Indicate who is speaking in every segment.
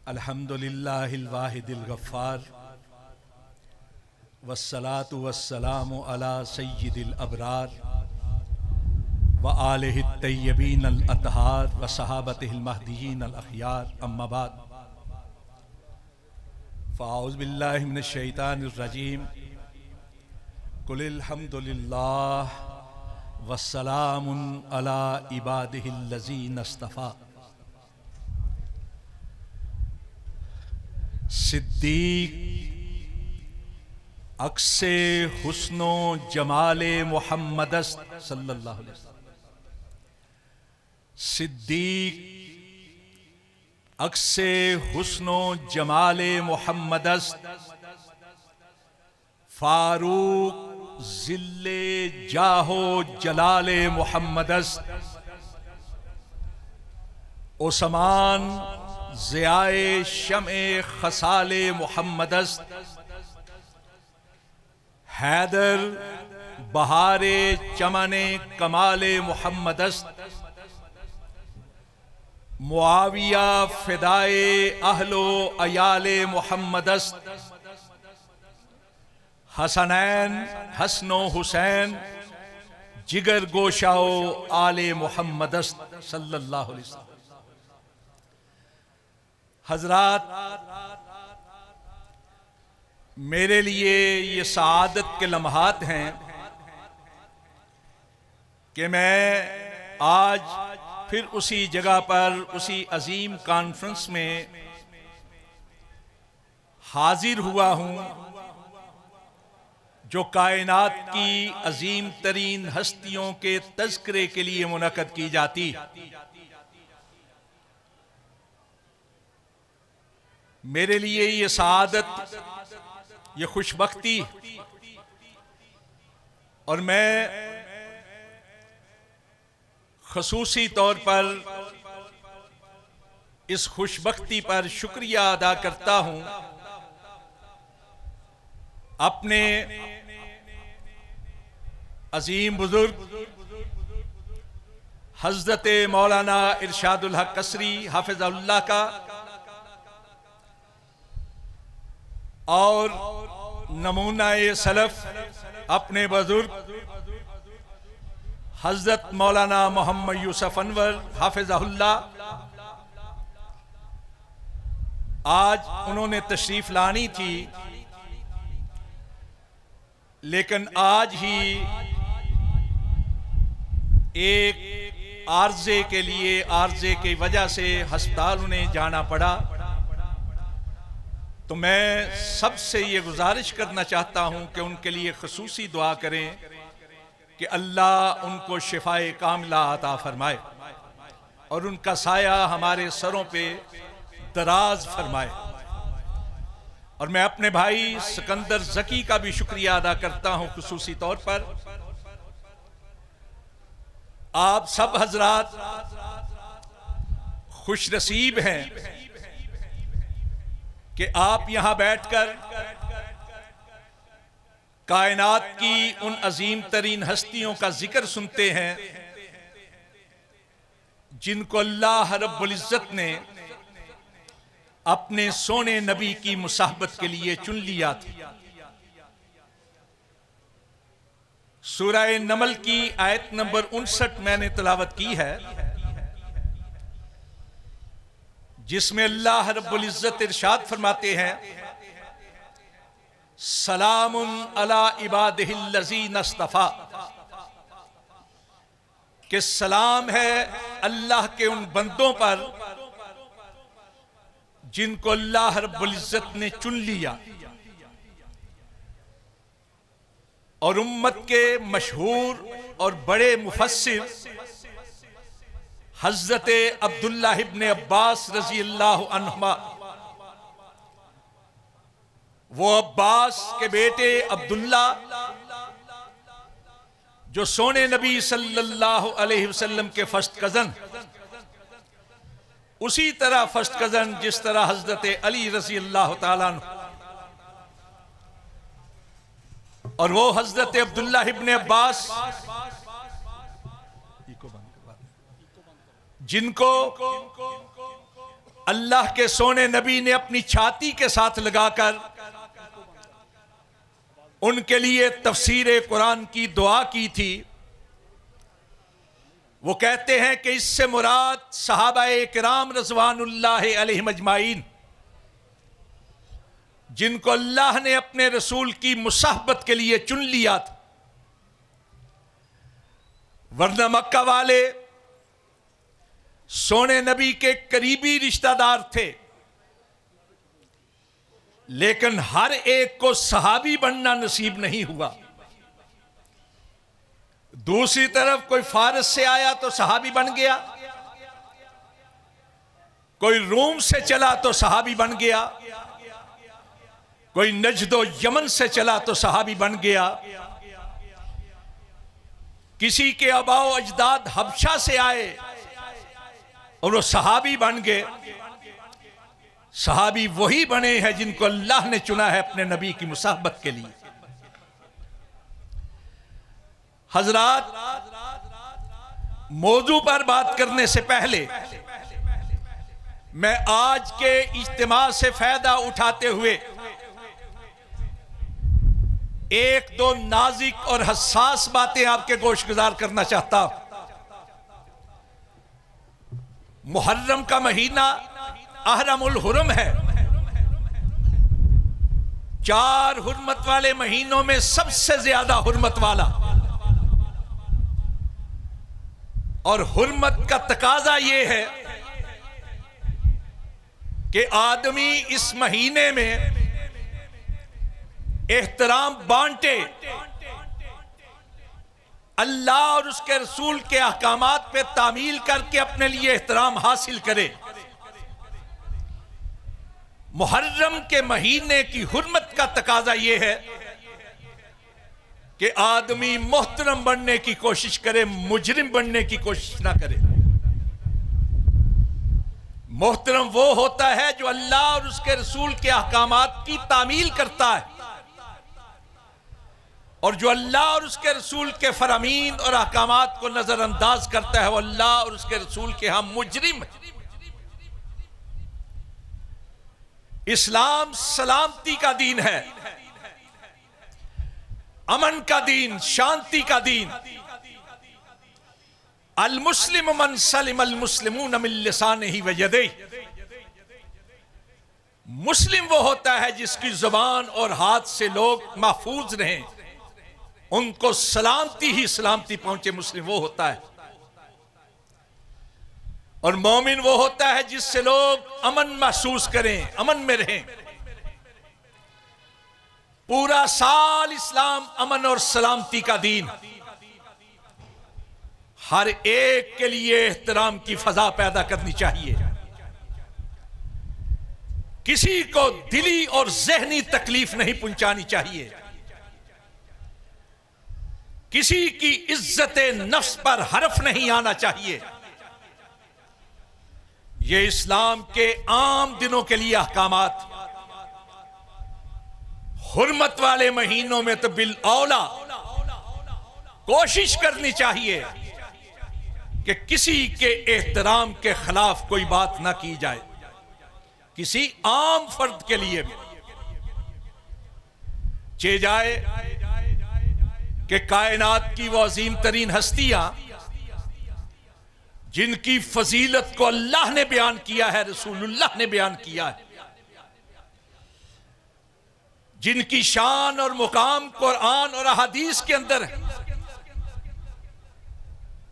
Speaker 1: अल्हम्दुलिल्लाहिल वाहिदिल गफ्फार वस्सलातु वस्सलामु अला सय्यिदिल अबरार व आलिहित तय्यबीनल अतहार व सहाबतिहिल महदियीनल अखयार अम्मा बाद फ़अऊज़ु बिल्लाहि मिनश शैतानिर रजीम कुलिल हम्दुलिल्लाह वस्सलामुन अला इबादिहिल्लज़ीना इस्तफ़ा। सिद्दीक अक्से हुस्नो जमाले मुहम्मदस्त सल्लल्लाहु अलैहि वसल्लम। सिद्दीक अक्से हुस्नो जमाले मुहम्मदस्त फारूक जिल्ले जाहो जलाले मुहम्मदस्त उस्मान ज़ियाए शम्ए खसाले मुहम्मदस्त हैदर बहारे चमने कमाले मुहम्मदस्त मुआविया फिदाए अहलो अयाले मुहम्मदस्त हसनैन हसनो हुसैन जिगर गोशाओ आले मुहम्मदस्त सल्लल्लाहु अलैहि वसल्लम। हजरात, मेरे लिए ये सआदत के लम्हात हैं कि मैं आज फिर उसी जगह पर उसी अजीम कॉन्फ्रेंस में हाजिर हुआ हूं जो कायनात की अजीम तरीन हस्तियों के तज़किरे के लिए मुनक़द की जाती। मेरे लिए ये सआदत, ये खुशबख्ती, और मैं ख़ुसूसी तौर पर इस खुशबख्ती पर शुक्रिया अदा करता हूं अपने अजीम बुजुर्ग हज़रत मौलाना इरशादुल हक कसरी हाफिज़हुल्लाह का और नमूना-ए सलफ अपने बुजुर्ग हज़रत मौलाना मोहम्मद यूसुफ अनवर हाफिज़हुल्लाह। आज उन्होंने तशरीफ लानी थी, लेकिन आज ही एक आर्जे के लिए, आर्जे की वजह से अस्पताल उन्हें जाना पड़ा। तो मैं सबसे ये गुजारिश करना चाहता हूं कि उनके लिए खुसूसी दुआ करें कि अल्लाह उनको शिफाए कामिला अता फरमाए और उनका साया हमारे सरों पे दराज फरमाए। और मैं अपने भाई सिकंदर ज़की का भी शुक्रिया अदा करता हूं खुसूसी तौर पर। आप सब हजरात खुश नसीब हैं कि आप यहां बैठकर कायनात की उन अजीम तरीन हस्तियों का जिक्र सुनते हैं जिनको अल्लाह रब्बुल इज्जत ने अपने सोने नबी की मुसाहबत के लिए चुन लिया था। सूरह नमल की आयत नंबर 59 मैंने तिलावत की है, जिसमें अल्लाह रब्बुल इज्जत इरशाद फरमाते हैं, सलामुन अला इबादिहिल्लज़ीना इस्तफ़ा, कि सलाम है अल्लाह के उन बंदों पर जिनको अल्लाह रब्बुल इज्जत ने चुन लिया। और उम्मत के मशहूर और बड़े मुफस्सिर हज़रत अब्दुल्लाह इब्न अब्बास रज़ी अल्लाह अन्हुमा, वो अब्बास के बेटे अब्दुल्ला जो सोने नबी सल्लल्लाहु अलैहि वसल्लम के फर्स्ट कजन, उसी तरह फर्स्ट कजन जिस तरह हजरत अली रज़ी अल्लाह ताला अन्हु और वो हजरत अब्दुल्लाह इब्न अब्बास जिनको अल्लाह के सोने नबी ने अपनी छाती के साथ लगाकर उनके लिए तफसीर कुरान की दुआ की थी, वो कहते हैं कि इससे मुराद सहाबाए किराम रज़वानुल्लाह अलैहिम अजमाइन, जिनको अल्लाह ने अपने रसूल की मुसाहबत के लिए चुन लिया था। वरना मक्का वाले सोने नबी के करीबी रिश्तेदार थे, लेकिन हर एक को सहाबी बनना नसीब नहीं हुआ। दूसरी तरफ कोई फारस से आया तो सहाबी बन गया, कोई रूम से चला तो सहाबी बन गया, कोई नजदो यमन से चला तो सहाबी बन गया, किसी के आबाओ अजदाद हबशा से आए और वो सहाबी बन गए। सहाबी वही बने हैं जिनको अल्लाह ने चुना है अपने नबी की मुसाहबत के लिए। हजरात, मौजू पर बात करने से पहले मैं आज के इज्तिमा से फायदा उठाते हुए एक दो नाजुक और हसास बातें आपके गोशगुजार करना चाहता हूं। मुहर्रम का महीना अहरमुल हुरम है। 4 हुर्मत वाले महीनों में सबसे ज्यादा हुर्मत वाला, और हुर्मत का तकाजा यह है कि आदमी इस महीने में एहतराम बांटे, अल्लाह और उसके रसूल के अहकामात पे तामील करके अपने लिए एहतराम हासिल करे। मुहर्रम के महीने की हुर्मत का तकाजा यह है कि आदमी मोहतरम बनने की कोशिश करे, मुजरिम बनने की कोशिश ना करे। मोहतरम वो होता है जो अल्लाह और उसके रसूल के अहकामात की तामील करता है, और जो अल्लाह और उसके रसूल के फरामीन और अहकामात को नजरअंदाज करता है वो अल्लाह और उसके रसूल के हम मुजरिम है। इस्लाम सलामती का दीन है, अमन का दीन, शांति का दीन। अल मुस्लिम मन सलिम अल मुस्लिमून मिन लिसानिही व यदैहि। मुस्लिम वो होता है जिसकी जुबान और हाथ से लोग महफूज रहें, उनको सलामती ही सलामती पहुंचे, मुस्लिम वो होता है। और मोमिन वो होता है जिससे लोग अमन महसूस करें, अमन में रहें। पूरा साल इस्लाम अमन और सलामती का दीन, हर एक के लिए एहतराम की फजा पैदा करनी चाहिए। किसी को दिली और जहनी तकलीफ नहीं पहुंचानी चाहिए, किसी की इज्जत नफ्स पर हरफ नहीं आना चाहिए। ये इस्लाम के आम दिनों के लिए अहकामात। हुर्मत वाले महीनों में तो बिल औला कोशिश करनी चाहिए कि किसी के एहतराम के खिलाफ कोई बात ना की जाए, किसी आम फर्द के लिए भी। चे जाए कि कायनात की वो अजीम तरीन हस्तियां जिनकी फजीलत को अल्लाह ने बयान किया है, रसूलुल्लाह ने बयान किया है, जिनकी शान और मुकाम कुरान और अहादीस के अंदर है,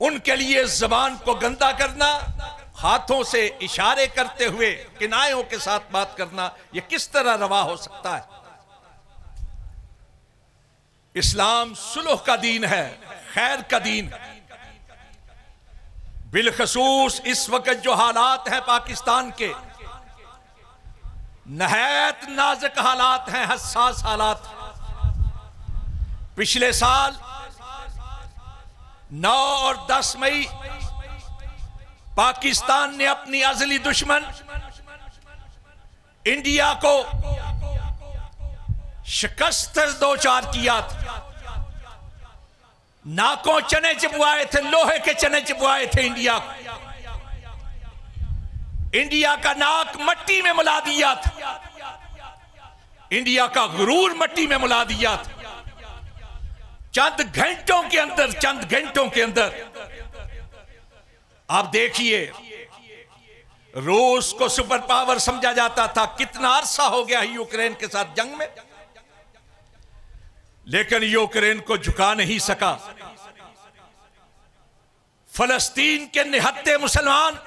Speaker 1: उनके लिए जबान को गंदा करना, हाथों से इशारे करते हुए किनायों के साथ बात करना, यह किस तरह रवा हो सकता है? इस्लाम सुलह का दीन है, खैर का दीन है। बिलखसूस इस वक्त जो हालात हैं पाकिस्तान के, नहायत नाजुक हालात हैं, हसास हालात। पिछले साल 9 और 10 मई पाकिस्तान ने अपनी अजली दुश्मन इंडिया को शिकस्त दो चार किया था। नाकों चने चिपवाए थे, लोहे के चने चिपवाए थे इंडिया को। इंडिया का नाक मट्टी में मिला दिया था, इंडिया का गुरूर मट्टी में मिला दिया था। चंद घंटों के अंदर आप देखिए, रूस को सुपर पावर समझा जाता था, कितना अरसा हो गया यूक्रेन के साथ जंग में, लेकिन यूक्रेन को झुका नहीं सका। फलस्तीन के निहत्ते मुसलमान,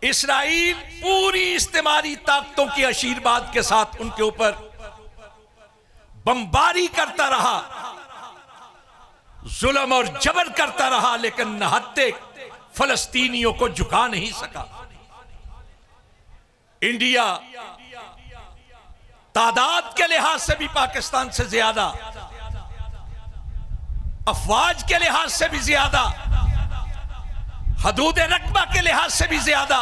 Speaker 1: इस्राइल पूरी इस्तेमाली ताकतों के आशीर्वाद के साथ उनके ऊपर बमबारी करता रहा, जुल्म और जबर करता रहा, लेकिन निहत्ते फलस्तीनियों को झुका नहीं सका। इंडिया तादाद के लिहाज से भी पाकिस्तान से ज्यादा, अफवाज के लिहाज से भी ज्यादा, हदूद रकबा के लिहाज से भी ज्यादा,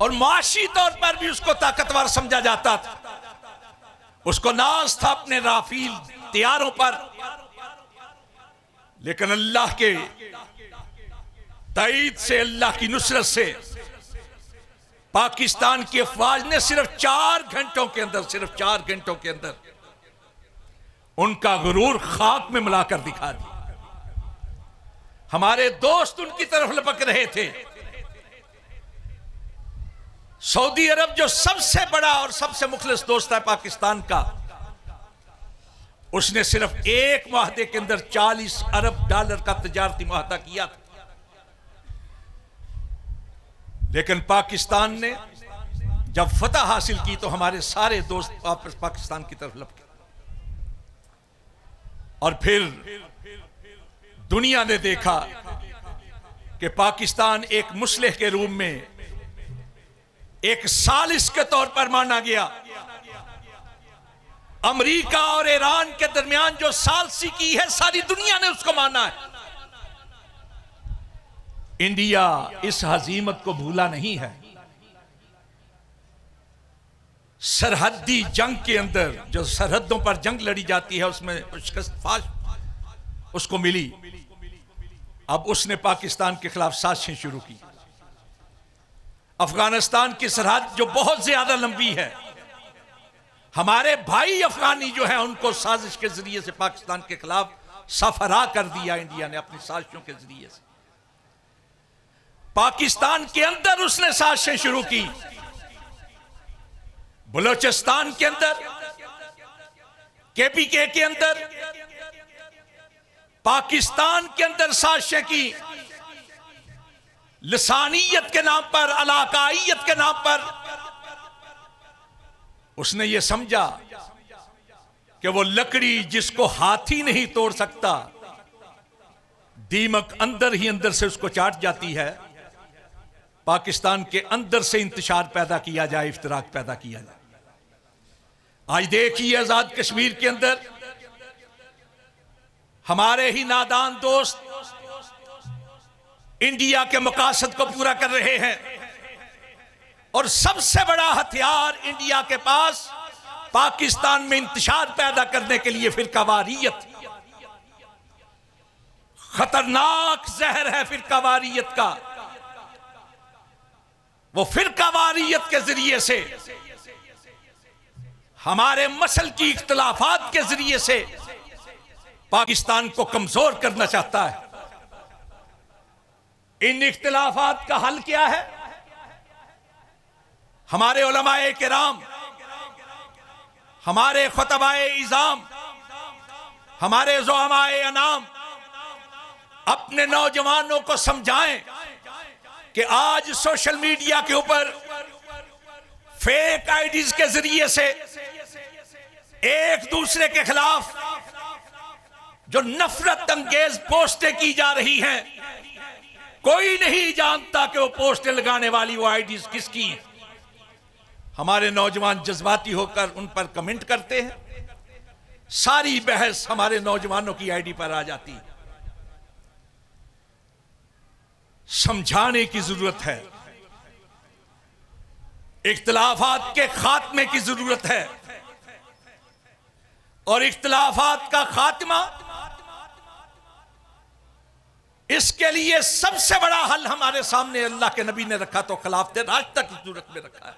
Speaker 1: और माशी तौर पर भी उसको ताकतवर समझा जाता था। उसको नाज था अपने राफील तैयारों पर, लेकिन अल्लाह के ताईद से, अल्लाह की नुसरत से पाकिस्तान की अफवाज ने सिर्फ 4 घंटों के अंदर उनका गुरूर खाक में मिलाकर दिखा दिया। हमारे दोस्त उनकी तरफ लपक रहे थे। सऊदी अरब जो सबसे बड़ा और सबसे मुखलिस दोस्त है पाकिस्तान का, उसने सिर्फ एक मुआहदे के अंदर $40 अरब का तिजारती मुआहदा किया था। लेकिन पाकिस्तान ने जब फतह हासिल की तो हमारे सारे दोस्त वापस पाकिस्तान की तरफ लपके, और फिर दुनिया ने देखा कि पाकिस्तान एक मुस्लिह के रूप में एक सालिस के तौर पर माना गया। अमेरिका और ईरान के दरमियान जो सालसी की है, सारी दुनिया ने उसको माना है। इंडिया इस हजीमत को भूला नहीं है। सरहदी जंग के अंदर जो सरहदों पर जंग लड़ी जाती है, उसमें शिकस्त उसको मिली। अब उसने पाकिस्तान के खिलाफ साजिशें शुरू की। अफगानिस्तान की सरहद जो बहुत ज्यादा लंबी है, हमारे भाई अफगानी जो है उनको साजिश के जरिए से पाकिस्तान के खिलाफ सफरा कर दिया इंडिया ने अपनी साजिशों के जरिए से। पाकिस्तान के अंदर उसने साजिशें शुरू की, बलोचिस्तान के अंदर, केपीके के अंदर, पाकिस्तान के अंदर साजिशें की। लिसानियत के नाम पर, अलाकाइयत के नाम पर उसने ये समझा कि वो लकड़ी जिसको हाथी नहीं तोड़ सकता, दीमक अंदर ही अंदर से उसको चाट जाती है। पाकिस्तान के अंदर से इंतशार पैदा किया जाए, इफ्तराक पैदा किया जाए। आज देखिए आजाद कश्मीर के अंदर हमारे ही नादान दोस्त इंडिया के मकासद को पूरा कर रहे हैं, और सबसे बड़ा हथियार इंडिया के पास पाकिस्तान में इंतशार पैदा करने के लिए फिरकावारियत, खतरनाक जहर है फिरकावारियत का। वो फिरकावारियत के जरिए से, हमारे मसल की इख्तिलाफात के जरिए से पाकिस्तान को कमजोर करना चाहता है। इन इख्तिलाफात का हल क्या है? हमारे उलमाए किराम, हमारे खुतबाए इज़ाम, हमारे ज़ुअमाए अनाम अपने नौजवानों को समझाएं कि आज सोशल मीडिया के ऊपर फेक आईडीज के जरिए से एक दूसरे के खिलाफ जो नफरत अंगेज पोस्टें की जा रही हैं, कोई नहीं जानता कि वो पोस्टें लगाने वाली वो आईडीज किसकी हैं। हमारे नौजवान जज्बाती होकर उन पर कमेंट करते हैं, सारी बहस हमारे नौजवानों की आईडी पर आ जाती है। समझाने की जरूरत है, इख्तिलाफात के खात्मे की जरूरत है, और इख्तिलाफात का खात्मा इसके लिए सबसे बड़ा हल हमारे सामने अल्लाह के नबी ने रखा तो खिलाफत रास्ता की सूरत में रखा है।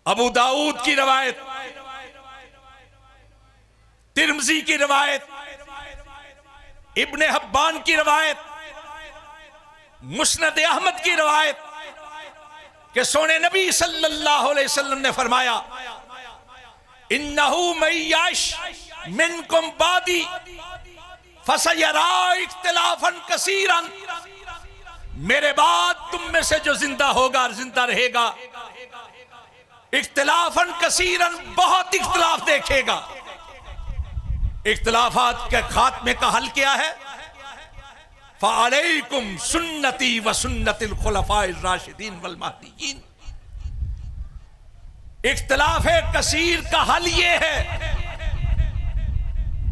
Speaker 1: अबू दाऊद की रवायत, तिर्मिज़ी की रवायत, इब्ने हब्बान की रवायत, मुस्नद अहमद की रवायत कि सोने नबी सल्लल्लाहु अलैहि वसल्लम ने फरमाया, इन्नहु मय्याश मिनकुम बादी फसयरा इख्तिलाफन कसीरन, मेरे बाद तुम में से जो जिंदा होगा, जिंदा रहेगा, इख्तिलाफन कसीरन, बहुत इख्तिलाफ देखेगा। इख्तिलाफात के खात्मे का हल क्या है? फ़अलैकुम सुन्नती व सुन्नतिल खुलफाइर राशिदीन वल महदीयीन। इख्तिलाफ कसीर का हल यह है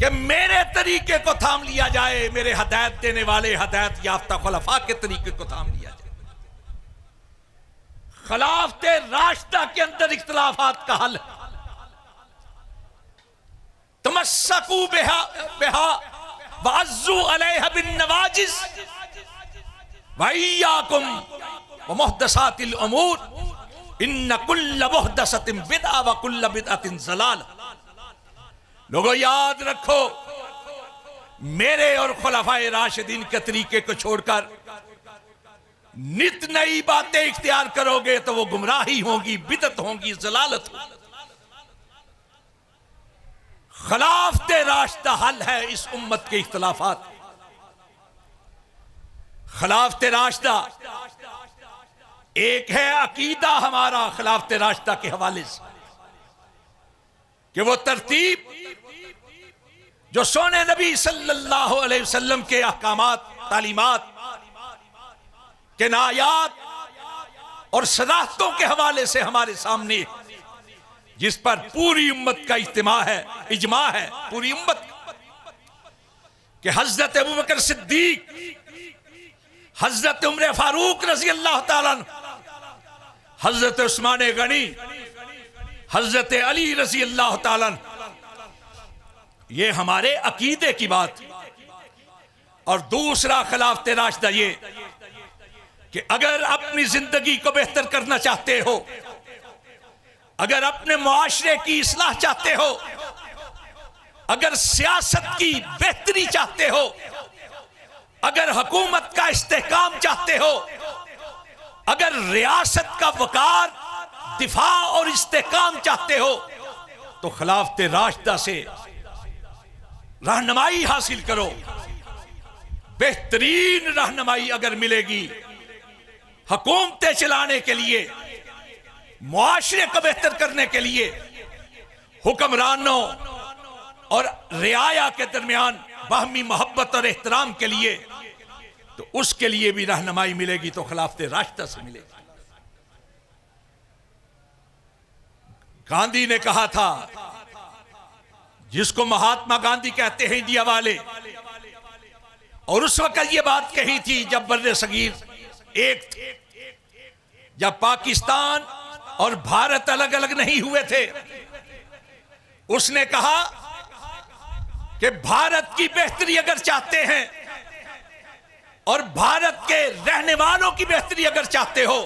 Speaker 1: कि मेरे तरीके को थाम लिया जाए, मेरे हदायत देने वाले हदायत याफ्ता खुलफा के तरीके को थाम लिया जाए। खिलाफत राशिदा के अंदर इख्तिलाफात का हल है। तमस्सकू बिहा बिहा वअज़्ज़ू अलैहा बिन्नवाजिज़ वइय्याकुम व मुहदसातिल उमूर इन्न कुल्ल मुहदसतिन बिदअ व कुल्ल बिदअतिन ज़लाल। लोगों याद रखो, मेरे और खुलफाए राशिदीन के तरीके को छोड़कर नित नई बातें इख्तियार करोगे तो वो गुमराही होगी, बिदअत होगी, ज़लालत होगी। खिलाफत राशिदा हल है इस उम्मत के इख्तिलाफात। खिलाफत राशिदा एक है अकीदा हमारा खिलाफत राशिदा के हवाले से कि वो तरतीब जो सोने नबी सल्लल्लाहु अलैहि वसल्लम के अहकामात, तालीमात, किनायात और सदाकतों के हवाले से हमारे सामने, जिस पर पूरी उम्मत का इज्मा है पूरी उम्मत कि हजरत अबू बकर सिद्दीक, हजरत उमर फारूक रजी अल्लाह ताला अन्हु, हजरत उस्मान गनी, हजरत अली रजी अल्लाह ताला अन्हु, ये हमारे अकीदे की बात। और दूसरा खिलाफत राशिदा ये कि अगर अपनी जिंदगी को बेहतर करना चाहते हो, अगर अपने मुआशरे की इस्लाह चाहते हो, अगर सियासत की बेहतरी चाहते हो, अगर हुकूमत का इस्तेहकाम चाहते हो, अगर रियासत का वकार, दिफा और इस्तेहकाम चाहते हो, तो खिलाफत राशिदा से रहनुमाई हासिल करो। बेहतरीन रहनुमाई अगर मिलेगी हुकूमतें चलाने के लिए, मुआशरे को बेहतर करने के लिए, हुक्मरानों और रियाया के दरमियान बाहमी मोहब्बत और एहतराम के लिए, तो उसके लिए भी रहनुमाई मिलेगी तो खिलाफत राशिदा से मिलेगी। गांधी ने कहा था, जिसको महात्मा गांधी कहते हैं इंडिया वाले, और उस वक्त ये बात कही थी जब बर्रे सगीर एक थे, जब पाकिस्तान और भारत अलग अलग नहीं हुए थे। उसने कहा कि भारत की बेहतरी अगर चाहते हैं और भारत के रहने वालों की बेहतरी अगर चाहते हो,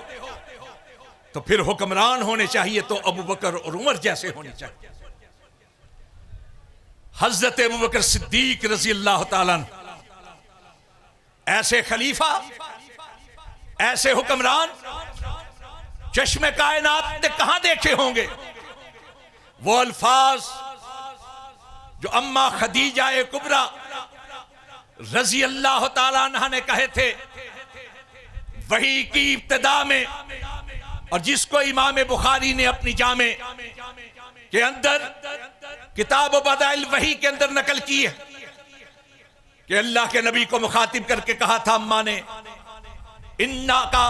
Speaker 1: तो फिर हुक्मरान होने चाहिए तो अबू बकर और उमर जैसे होने चाहिए। हजरत अबू बकर सिद्दीक रजी अल्लाह ताला अन्हु ऐसे खलीफा, ऐसे हुक्मरान चश्मे कायनात ने कहां देखे होंगे। वो अल्फाज जो अम्मा खदीजा कुबरा रजी अल्लाह ताला अन्हा ने कहे थे वही की इब्तिदा में, और जिसको इमाम बुखारी ने अपनी जामे के अंदर किताब बदाइल वही के अंदर नकल की है कि अल्लाह के नबी को मुखातिब करके कहा था अम्मा ने, इन्ना का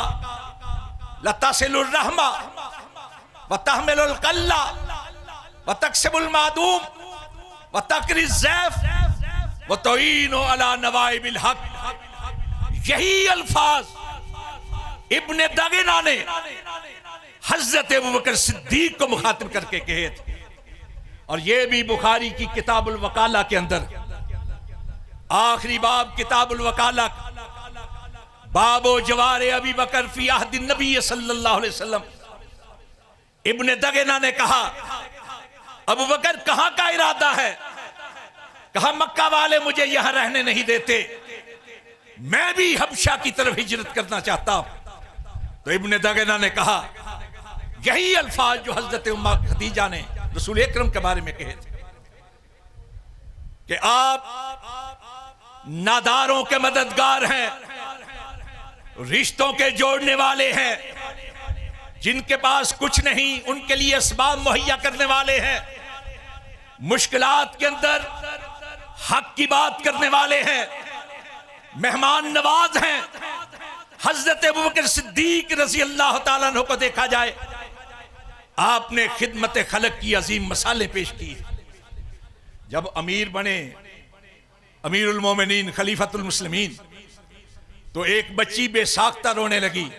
Speaker 1: लतासिलुर रहमा व तहमिलुल कल्ला व तक्सिबुल मादूम व तकरिज ज़ैफ व तुईनु अला नवाइबिल हक। यही अल्फाज इब्ने दगना ने हजरत अबू बकर सिद्दीक को मुखातिब करके कहे थे। और यह भी बुखारी की किताबुल वकाला के अंदर आखिरी बाब किताबुल वकालत, बाबो जवारे अबी बकर फी अहदिन नबी सल्लल्लाहु अलैहि वसल्लम। इब्ने दगना ने कहा, अबू बकर कहां का इरादा है? कहा, मक्का वाले मुझे यहां रहने नहीं देते, मैं भी हबशा की तरफ हिजरत करना चाहता हूं। तो इब्ने दगना ने कहा, यही अल्फाज जो हजरत उम्मा खदीजा ने रसूल अकरम के बारे में कहे थे कि आप नादारों के मददगार हैं, रिश्तों के जोड़ने वाले हैं, जिनके पास कुछ नहीं उनके लिए असबाब मुहैया करने वाले हैं, मुश्किलात के अंदर हक की बात करने वाले हैं, मेहमान नवाज हैं। हजरत अबू बकर सिद्दीक रज़ी अल्लाह ताला अन्हु को देखा जाए, आपने खिदमत खलक की अजीम मसाले पेश की। जब अमीर बने, अमीरुल मोमिनीन खलीफतुल मुस्लिमीन, तो एक बच्ची बेसाख्ता रोने लगी,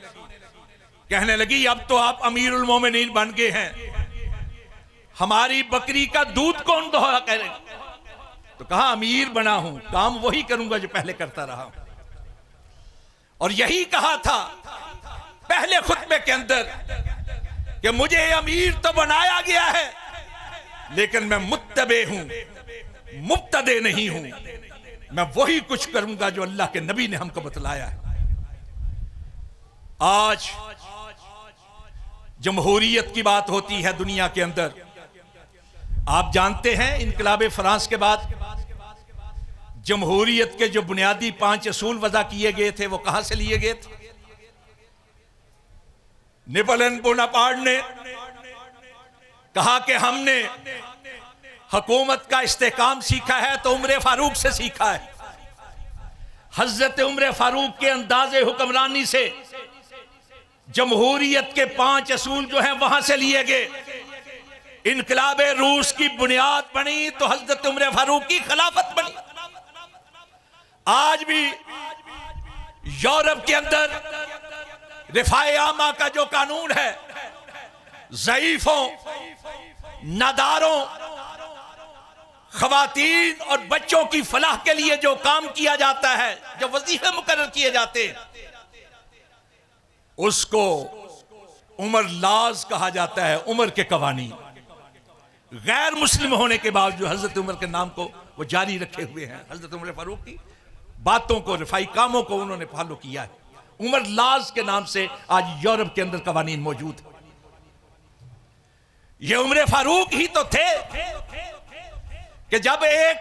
Speaker 1: कहने लगी, अब तो आप अमीरुल मोमिनीन बन गए हैं, हमारी बकरी का दूध कौन दोहरा करे? तो कहा, अमीर बना हूं, काम वही करूंगा जो पहले करता रहा हूं। और यही कहा था पहले खुतबे के अंदर कि मुझे अमीर तो बनाया गया है, लेकिन मैं मुत्तबे हूं, मुब्तदे नहीं हूं, मैं वही कुछ करूंगा जो अल्लाह के नबी ने हमको बतलाया है। आज जमहूरियत की बात होती है दुनिया के अंदर। आप जानते हैं इनकलाब फ्रांस के बाद जमहूरियत के जो बुनियादी 5 असूल वज़ा किए गए थे, वो कहां से लिए गए थे? नेपोलियन बोनापार्ट ने कहा कि हमने हुकूमत का इस्तेकाम सीखा है तो उमर फारूक से सीखा है। हजरत उमर फारूक के अंदाजे हुक्मरानी से जमहूरियत के 5 असूल जो हैं वहां से लिए गए। इनकलाब रूस की बुनियाद बनी तो हजरत उमर फारूक की खिलाफत बनी। आज भी यूरोप के अंदर रिफाए आमा का जो कानून है, ज़ईफों, नादारों, खवातीन और बच्चों की फलाह के लिए जो काम किया जाता है, जो वजीफे मुकर्रर किए जाते हैं, उसको उमर लाज कहा जाता है, उमर के कवानीन। गैर मुस्लिम होने के बावजूद हजरत उमर के नाम को वो जारी रखे हुए हैं। हजरत उमर फारूक की बातों को, रिफाई कामों को उन्होंने फॉलो किया है। उमर लाज के नाम से आज यूरोप के अंदर कवानीन मौजूद है। ये उमर फारूक ही तो थे कि जब एक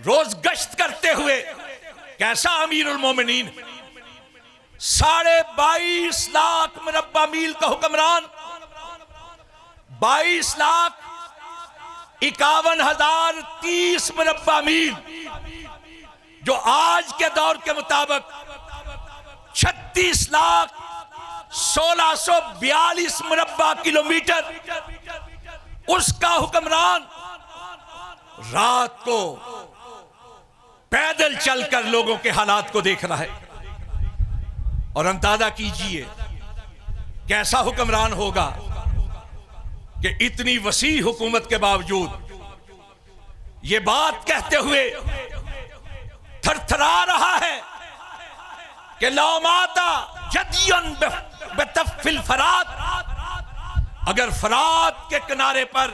Speaker 1: रोज गश्त करते हुए, कैसा अमीरुल मोमिनीन, 22.5 लाख मुरब्बा मील का हुक्मरान, 22,51,030 मुरब्बा मील, जो आज के दौर के मुताबिक 36,16,42 मुरब्बा किलोमीटर, उसका हुक्मरान रात को पैदल चलकर लोगों के हालात को देख रहा है। और अंदाजा कीजिए कैसा हुक्मरान होगा कि इतनी वसी हुकूमत के बावजूद ये बात कहते हुए थरथरा रहा है कि लौमाता जदियन बेतफिल फरात, अगर फरात के किनारे पर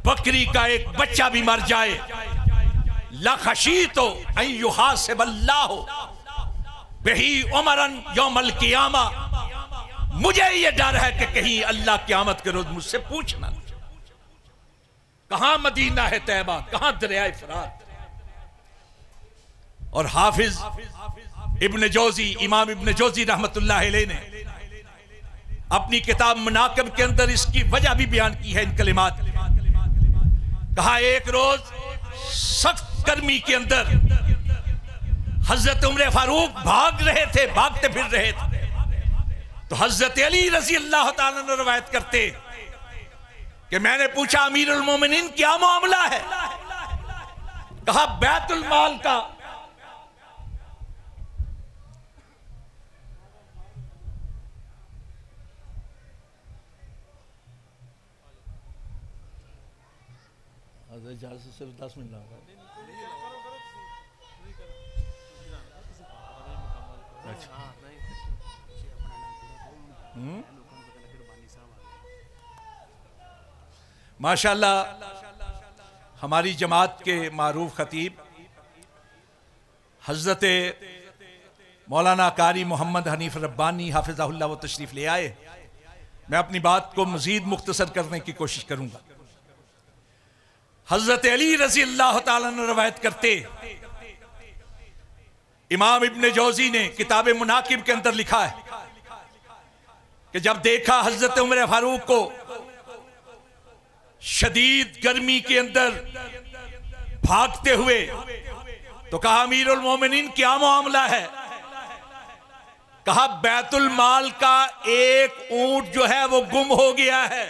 Speaker 1: बकरी का एक बच्चा भी मर जाए, लखशी तो युहासिबल्लाहु बिही उमरन यौमल क़ियामा, मुझे ये डर है कि कहीं अल्लाह क़यामत के रोज मुझसे पूछना, कहां मदीना है तैयबा, कहां दरियाए फरात। और हाफिज इब्न जोजी, इमाम इब्न जोजी रहमतुल्लाह अलैह ने अपनी किताब मुनाकिब के अंदर इसकी वजह भी बयान की है इन कलिमात। कहा, एक रोज सख्त गर्मी के अंदर हजरत उमर फारूक भाग रहे थे, भागते फिर रहे थे, तो हजरत अली रज़ी अल्लाह ताला ने रवायत करते कि मैंने पूछा, अमीरुल मोमिनीन क्या मामला है? कहा, बैतुल माल का सिर्फ 10 मिनट लगा। माशाअल्लाह हमारी जमात के मारूफ खतीब हजरत मौलाना कारी मोहम्मद हनीफ रब्बानी हाफिज़हुल्लाह वो तशरीफ ले आए। मैं अपनी बात को मजीद मुख्तसर करने की कोशिश करूंगा। हजरत अली रजी अल्लाह ताला ने रवायत करते, इमाम इब्ने जौजी ने किताब मुनाकिब के अंदर लिखा है कि जब देखा हजरत उमर फारूक को शदीद गर्मी के अंदर भागते हुए, तो कहा अमीरुल मोमिनीन क्या मामला है? कहा बैतुल माल का एक ऊंट जो है वो गुम हो गया है,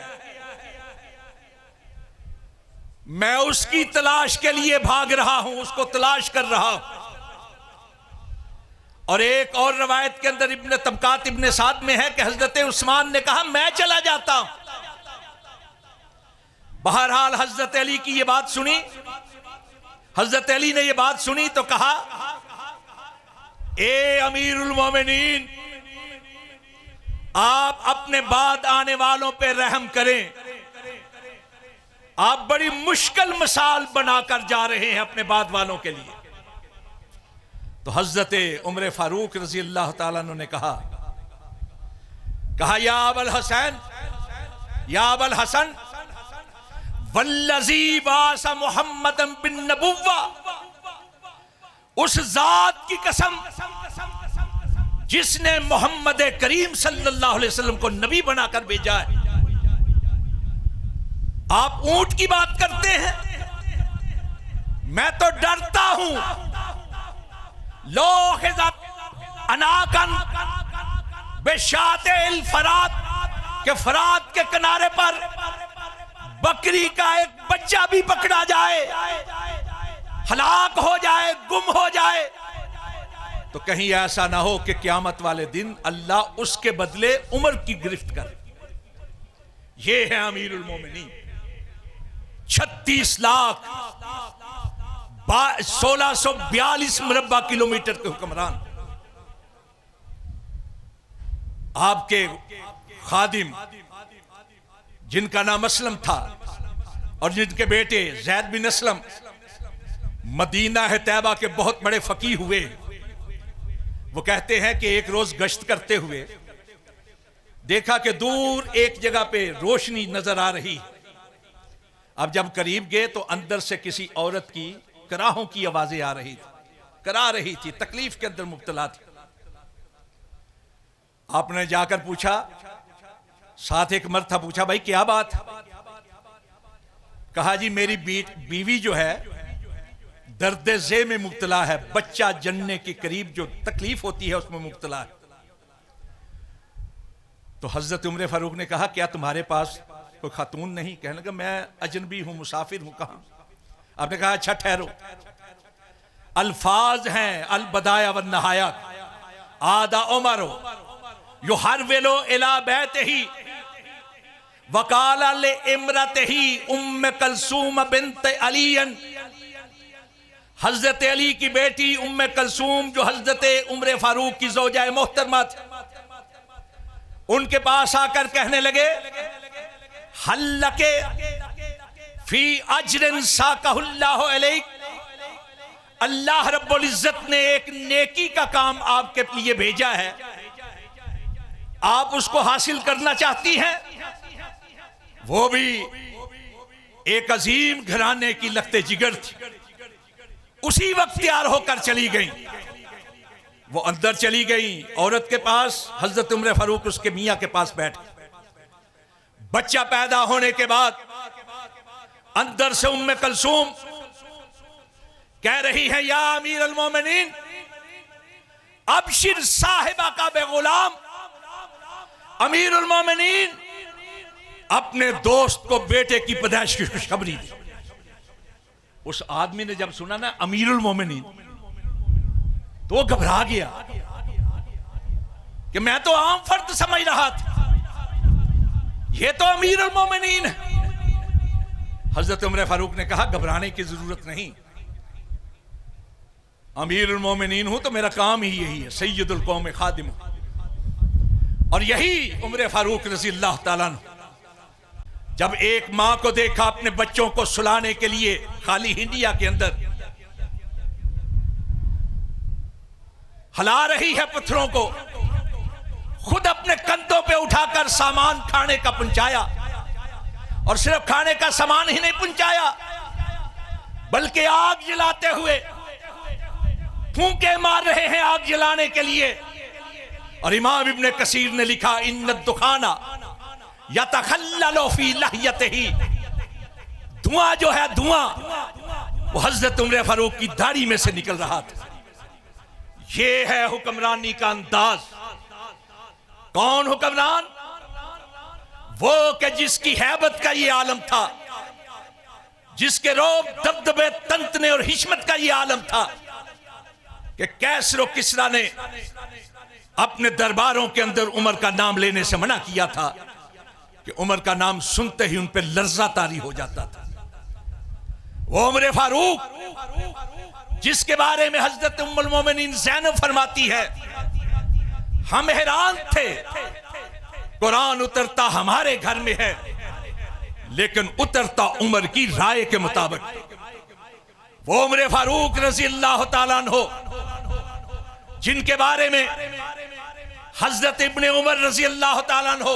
Speaker 1: मैं उसकी तलाश के लिए भाग रहा हूं, उसको तलाश कर रहा हूं। और एक और रवायत के अंदर इब्ने तबकात इब्ने साद में है कि हजरत उस्मान ने कहा मैं चला जाता हूं। बहरहाल हजरत अली की यह बात सुनी, हजरत अली ने यह बात सुनी तो कहा ए अमीरुल मोमिनीन, आप अपने बाद आने वालों पे रहम करें, आप बड़ी मुश्किल मिसाल बनाकर जा रहे हैं अपने बाद वालों के लिए। तो हजरत उमर फारूक रजी अल्लाह ताला ने कहा या अबुल हसन, या अबुल हसन, वल्लज़ी बासा मुहम्मदन बिन नबुव्वा, उस जात की कसम जिसने मोहम्मद करीम सल्लल्लाहु अलैहि वसल्लम को नबी बनाकर भेजा है, आप ऊंट की बात करते हैं, मैं तो डरता हूं अनाकन बेशातिल फरात के फरात के किनारे पर बकरी का एक बच्चा भी पकड़ा जाए, हलाक हो जाए, गुम हो जाए, तो कहीं ऐसा ना हो कि क़यामत वाले दिन अल्लाह उसके बदले उमर की गिरफ्त करे। ये है अमीरुल मोमिनीन, 36 लाख 1642 मुरब्बा किलोमीटर के हुक्मरान, आपके खादिम जिनका नाम असलम था और जिनके बेटे जैद बिन असलम मदीना है तैबा के बहुत बड़े फकीह हुए। वो कहते हैं कि एक रोज गश्त करते हुए देखा कि दूर एक जगह पे रोशनी नजर आ रही। अब जब करीब गए तो अंदर से किसी औरत की कराहों की आवाजें आ रही थी, करा रही थी, तकलीफ के अंदर मुब्तला थी। आपने जाकर पूछा, साथ एक मर्द था, पूछा भाई क्या बात? कहा जी मेरी बीवी जो है दर्द ज़े में मुब्तला है, बच्चा जनने के करीब जो तकलीफ होती है उसमें मुब्तला है। तो हजरत उमर फारूक ने कहा क्या तुम्हारे पास कोई खातून नहीं? कहने लगा मैं अजनबी हूं, मुसाफिर हूं। कहां? आपने कहा अच्छा ठहरो, अल्फाज हैं अल बदाया व नहाया, आदा उमरो यो हर वेलो इला बैते ही वकाला ले इमरत ही उम्म कलसूम बिन्त अलीयन, हजरत अली की बेटी उम्म कलसूम जो हजरत उमर फारूक की ज़ौजाए मोहतरमा थी, उनके पास आकर कहने लगे हल्लके फी अजरिन साकहुल्लाहु अलैक, अल्लाह रब्बुल इज्जत ने एक नेकी का काम आपके लिए भेजा है, आप उसको हासिल करना चाहती हैं? वो भी एक अजीम घराने की लखते जिगर थी। उसी वक्त तैयार होकर चली गई, वो अंदर चली गई औरत के पास, हजरत उमर फारूक उसके मियां के पास बैठ गए। बच्चा पैदा होने के बाद अंदर से उम्मे कलसूम कह रही है या अमीर अल मोमिनीन अबशिर साहिबा का बेगुलाम, अमीर उल मोमिनीन अपने दोस्त को बेटे की पैदाइश की खुशखबरी दी। उस आदमी ने जब सुना ना अमीरुल मोमिनीन तो वो घबरा गया कि मैं तो आम फर्द समझ रहा था, ये तो अमीरुल मोमिनीन है। हजरत उमर फारूक ने कहा घबराने की जरूरत नहीं, अमीरुल मोमिनीन हूं तो मेरा काम ही यही है, सैयदुल कौम खादिम। और यही उमर फारूक रज़ी अल्लाह ताला अन्हु, जब एक मां को देखा अपने बच्चों को सुलाने के लिए खाली इंडिया के अंदर हिला रही है पत्थरों को, खुद अपने कंधों पे उठाकर सामान खाने का पहुंचाया, और सिर्फ खाने का सामान ही नहीं पहुंचाया बल्कि आग जलाते हुए फूंके मार रहे हैं आग जलाने के लिए। और इमाम इब्ने कसीर ने लिखा, इन्न दुखाना यतखल्ललु फी लहयतिही, धुआं जो है धुआं वो हजरत उमर फारूक की दाढ़ी में से निकल रहा था। ये है हुक्मरानी का अंदाज। कौन हुक्मरान? वो कि जिसकी हैबत का ये आलम था, जिसके रोब दबदबे तंतने और हिशमत का ये आलम था कि कैसर और किसरा ने अपने दरबारों के अंदर उमर का नाम लेने से मना किया था कि उमर का नाम सुनते ही उन पर लर्जा तारी हो जाता था। वो उमर फारूक जिसके बारे में हजरत उम्मुल मोमिनीन ज़ैनब फरमाती है, हम हैरान थे, कुरान उतरता हमारे घर में है लेकिन उतरता उमर की राय के मुताबिक। वो उमर फारूक रज़ी अल्लाह ताला अन्हु जिनके बारे में हजरत इब्ने उमर रज़ी अल्लाह ताला अन्हु,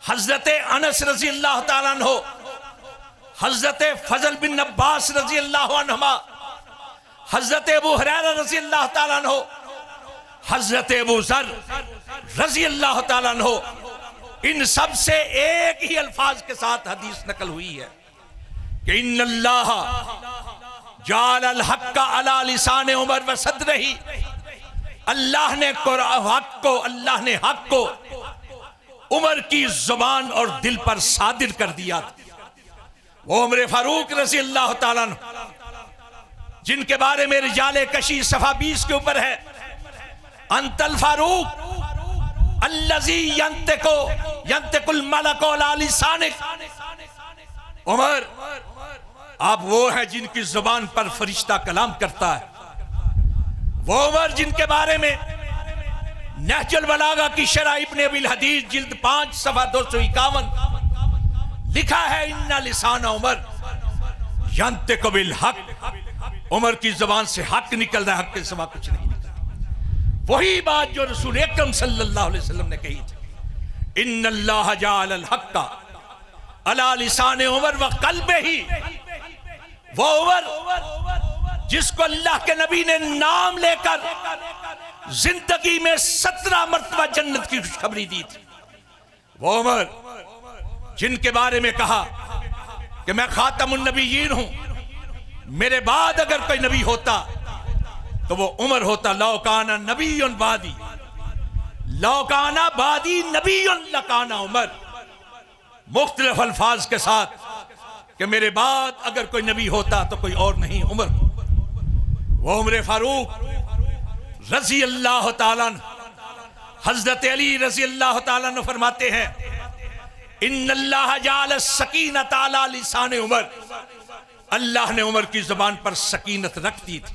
Speaker 1: हजरत अनस रज़ी अल्लाह ताला अन्हु, हजरत फजल बिन अब्बास रज़ी अल्लाह अन्हुमा, हजरत अबू हुरैरा रज़ी अल्लाह ताला अन्हु, हजरत अबू ज़र रज़ी अल्लाह ताला अन्हु, इन सब से एक ही अल्फाज के साथ हदीस नकल हुई है कि इन्नल्लाह जाअल हक्का अला लिसान उमर व सदरही, अल्लाह ने हक को उमर की जुबान और दिल पर सादिर कर दिया। वो उमर फारूक रज़ी अल्लाह ताला अन्हु जिनके बारे में रिजाले कशी सफा 20 के ऊपर है, अंतल फारूक अल्लज़ी यंतिकुल मलक अला लिसानिक, उमर आप वो है जिनकी जुबान पर फरिश्ता कलाम करता है। वो उमर जिनके बारे में नहजुल बलागा की शरह इब्ने अबिल हदीस जिल्द 5 सफा 251 लिखा है, इन्ना लिसान उमर यंतिकु बिल हक, उमर की जुबान से हक निकल रहा है, हक के सिवा कुछ नहीं निकला। वही बात जो रसूल अकरम सल्लल्लाहु अलैहि वसल्लम ने कही थी, इन्नल्लाह जाअल हक्का अला लिसान उमर व क़ल्बिही। वो उमर जिसको अल्लाह के नबी ने नाम लेकर जिंदगी में 17 मरतबा जन्नत की खुशखबरी दी थी। वो उमर जिनके बारे में कहा कि मैं खातमुन नबीयीन हूं, मेरे बाद अगर कोई नबी होता तो वो उमर होता। लौकाना नबीयुन बादी, लौकाना बादी नबीयुन लकाना उमर, मुख्तलिफ अल्फाज के साथ कि मेरे बाद अगर कोई नबी होता तो कोई और नहीं, उमर। वो उमर फारूक रज़ी अल्लाह ताला हजरत अली रज़ी अल्लाह ताला फरमाते हैं, इन्नल्लाह जाअल सकीनत अला लिसान उमर, अल्लाह ने उमर की जुबान पर सकीनत रख दी थी।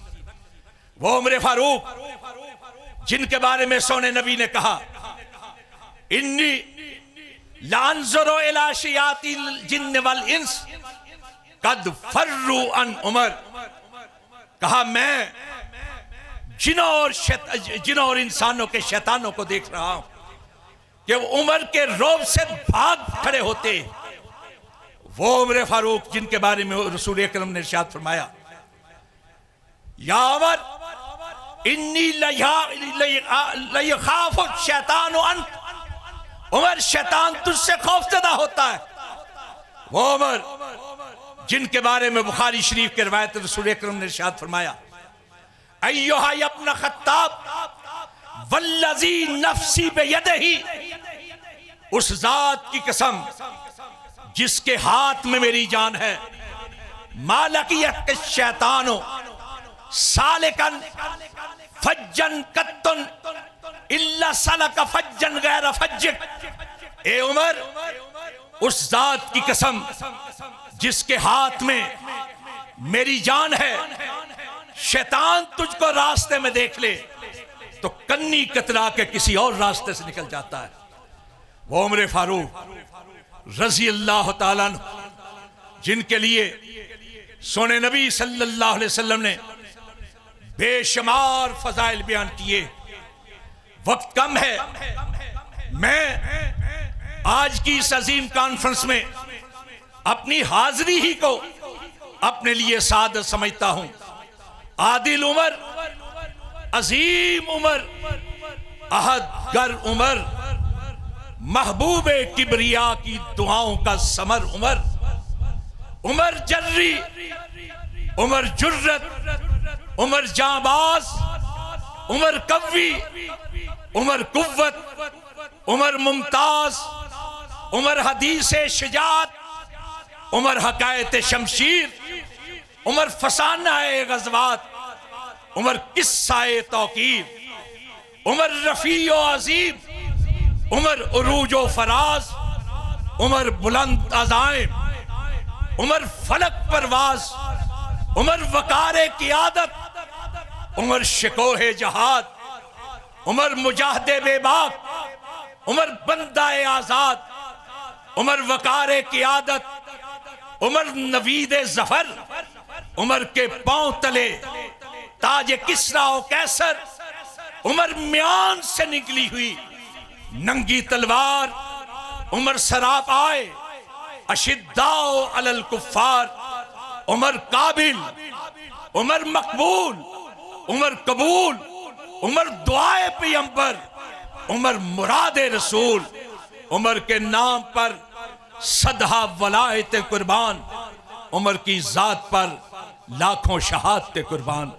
Speaker 1: वो उमर फारूक जिनके बारे में सोने नबी ने कहा, इन्नी लांजुरु इला शयातिल जिन्न वल इंस कद फर्रू अन उमर, कहा मैं जिनों और इंसानों के शैतानों को देख रहा हूं कि वो उमर के रौब से भाग खड़े होते। वो उमर फारूक जिनके बारे में रसूल अकरम ने इरशाद फरमाया, या उमर इन्नी लयखाफु शैतानु अन, उमर शैतान तुझसे खौफजदा होता है। वो उमर जिनके बारे में बुखारी शरीफ के रिवायत रसूल अकरम ने इरशाद फरमाया, अय्युहा इब्न खत्ताब वल्लज़ी नफ्सी बियदिही, उस जात की कसम जिसके हाथ में मेरी जान है, मालकियत शैतानो सालिकन फज्जन कत्तुन इल्ला सलक फज्जन गैर फज्जिक। ए उमर, उस जात की कसम जिसके हाथ में मेरी जान है, शैतान तुझको रास्ते में देख ले तो कन्नी कतरा के किसी और रास्ते से निकल जाता है। वो उमर फारूक रजी अल्लाह ताला अन्हु, जिनके लिए सोने नबी सल्लल्लाहु अलैहि वसल्लम ने बेशुमार फजाइल बयान किए। वक्त कम है, मैं आज की इस अजीम कॉन्फ्रेंस में अपनी हाजिरी ही को अपने लिए सादत समझता हूं। आदिल उमर, अजीम उमर, अहद गर उमर, महबूब किबरिया की दुआओं का समर उमर, उमर जर्री, उमर जुर्रत, उमर जाबाज, उमर कव्वी, उमर कुव्वत, उमर मुमताज, उमर हदीसे शिजात, उमर हकायत शमशीर, उमर फसाना-ए गज़वात, उमर किस्सा-ए तौकीर, उमर रफ़ी-ओ अज़ीम, उमर उरूज-ओ फराज, उमर बुलंद अज़ाइम, उमर फलक परवाज, उमर वकारे क़ियादत, उमर शिकोहे जहाद, उमर मुजाहिदे बेबाक, उमर बंदाए आजाद, उमर वकारे क़ियादत, उमर नवीदे जफर, उमर के पांव तले ताजे किस्रा और कैसर, उमर म्यान से निकली हुई नंगी तलवार, उमर सराप आए अशिद्दाओ अलल कुफ्फार, उमर काबिल, उमर मकबूल, उमर कबूल, उमर दुआए पैगंबर, उमर मुरादे रसूल, उमर के नाम पर सदहा वलायत कुर्बान, उमर की जात पर लाखों शहादत कुर्बान।